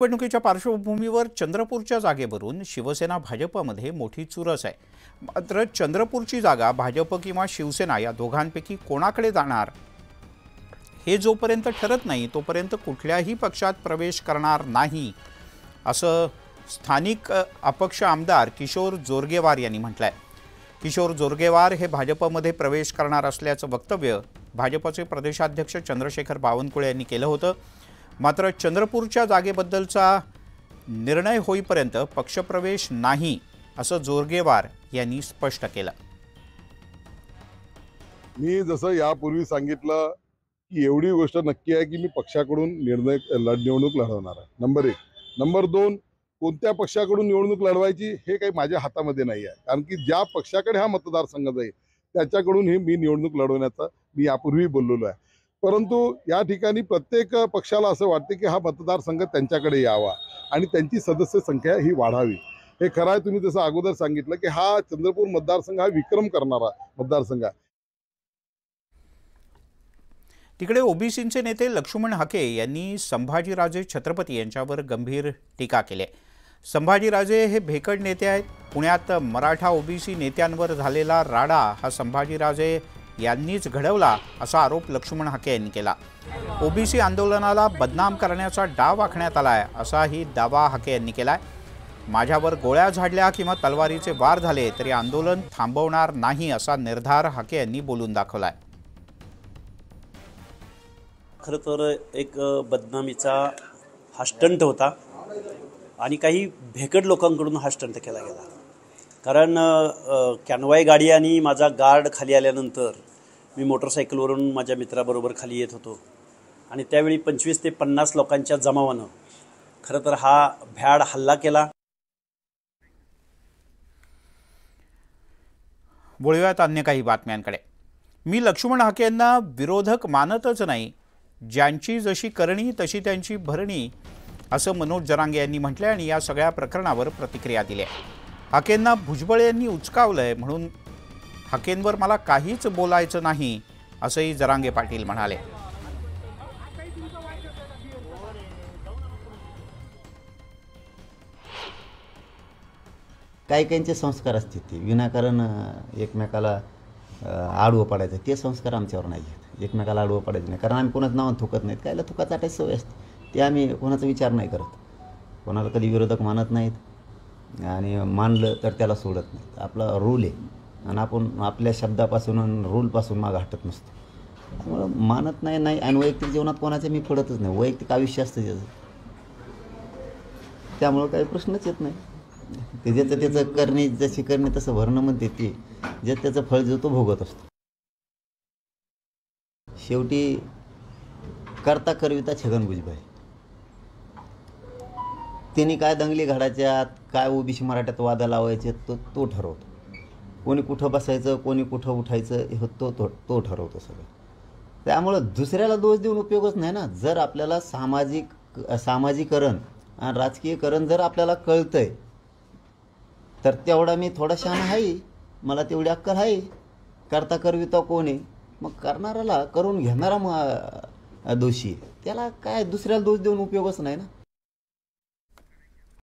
निवडणुकीच्या पार्श्वभूमीवर चंद्रपूरच्या जागेवरून शिवसेना भाजपमध्ये मोठी चुरस आहे। मात्र चंद्रपूरची जागा भाजप किंवा शिवसेना या दोघांपैकी कोणाकडे जाणार हे जोपर्यंत ठरत नाही तोपर्यंत कुठल्याही पक्षात प्रवेश करणार नाही असं स्थानिक अपक्ष आमदार किशोर जोरगेवार यांनी म्हटलंय। किशोर जोरगेवार हे भाजपमध्ये प्रवेश करणार असल्याचं वक्तव्य भाजपचे प्रदेशाध्यक्ष चंद्रशेखर बावनकुळे यांनी केलं होतं। मात्र चंद्रपूरच्या जागेबद्दलचा निर्णय होईपर्यंत पक्षप्रवेश नाही असं जोरगेवार यांनी स्पष्ट केलं। मी जसं यापूर्वी सांगितलं की एवढी गोष्ट नक्की आहे की मी पक्षाकडून निवडणूक लढवणार आहे। नंबर 1। नंबर 2, कोणत्या पक्षाकडून निवडणूक लढवायची हे काही माझ्या हातामध्ये नाही आहे, कारण की ज्या पक्षाकडे हा मतदारसंघ जाईल त्याच्याकडून ही मी निवडणूक लढवण्याचा मी यापूर्वी बोललेलो आहे। परंतु या ठिकाणी प्रत्येक पक्षाला असं वाटते की हा मतदारसंघ त्यांच्याकडे यावा आणि त्यांची सदस्य संख्या ही वाढावी। हे खरं आहे, तुम्ही जसं अगोदर सांगितलं की हा चंद्रपूर मतदारसंघ हा विक्रम करणारा मतदारसंघ आहे। तिकडे ओबीसीचे नेते लक्ष्मण हाके यांनी संभाजीराजे छत्रपती यांच्यावर गंभीर टीका केली आहे। संभाजीराजे हे भेकड नेते आहेत। पुण्यात मराठा ओबीसी नेत्यांवर झालेला राडा हा संभाजीराजे यांनीच घडवला असा आरोप लक्ष्मण हाके यांनी केला। ओबीसी आंदोलनाला बदनाम करण्याचा डाव आखण्यात आलाय असाही दावा हाके यांनी केलाय। माझ्यावर गोळ्या झाडल्या किंवा तलवारीचे वार झाले तरी आंदोलन थांबवणार नाही असा निर्धार हाके यांनी बोलून दाखवलाय। खरं तर एक बदनामीचा हा स्टंट होता आणि काही भेकड लोकांकडून हा स्टंट केला गेला। कारण कॅनवाय गाडी आणि माझा गार्ड खाली आल्यानंतर मी मोटरसायकलवरून माझ्या मित्राबरोबर खाली येत होतो आणि त्यावेळी 25 ते 50 लोकांच्या जमावानं खरं तर हा भ्याड हल्ला केला। वळूयात अन्य काही बातम्यांकडे। मी लक्ष्मण हाके यांना विरोधक मानतच नाही, ज्यांची जशी करणी तशी त्यांची भरणी असं मनोज जरांगे यांनी म्हटलंय आणि या सगळ्या प्रकरणावर प्रतिक्रिया दिली आहे। हाकेंना भुजबळ यांनी उचकावलंय म्हणून हाकेंवर मला काहीच बोलायचं नाही असंही जरांगे पाटील म्हणाले। काही काहींचे संस्कार असतील ते विनाकारण एकमेकाला आडवं पडायचं, ते संस्कार आमच्यावर नाही आहेत। एकमेकाला आडवं पडायचं नाही, कारण आम्ही कोणाचं नाव थुकत नाहीत। कायला थुका चाटायची सवय असते, ते आम्ही कोणाचा विचार नाही करत, कोणाला कधी विरोधक मानत नाहीत आणि मानलं तर त्याला सोडत नाहीत। आपला रूल आहे आणि आपण आपल्या शब्दापासून आणि रूलपासून मागं हटत नसतो। त्यामुळं मानत नाही आणि वैयक्तिक जीवनात कोणाचं मी पडतच नाही। वैयक्तिक आयुष्य असतं त्याचं, त्यामुळं काही प्रश्नच येत नाही। ते ज्याचं त्याचं करणे, जशी करणे तसं भरणं म्हणते, ते जे त्याचं फळ जो तो भोगत असतो। शेवटी करता करविता छगन भुजबळ, त्यांनी काय दंगली घडायच्यात, काय ओबीसी मराठ्यात वादा लावायचे तो ठरवतो। कोणी कुठं बसायचं, कोणी कुठं उठायचं हे तो ठरवतो सगळं। त्यामुळं दुसऱ्याला दोष देऊन उपयोगच नाही ना। जर आपल्याला सामाजिकरण आणि राजकीयकरण जर आपल्याला कळतंय तर तेवढा मी थोडा शहाणा आहे, मला तेवढी अक्कल आहे। करता करविता कोण आहे, मग करणाऱ्याला करून घेणारा दोषी, त्याला काय दुसऱ्याला दोष देऊन उपयोगच नाही ना।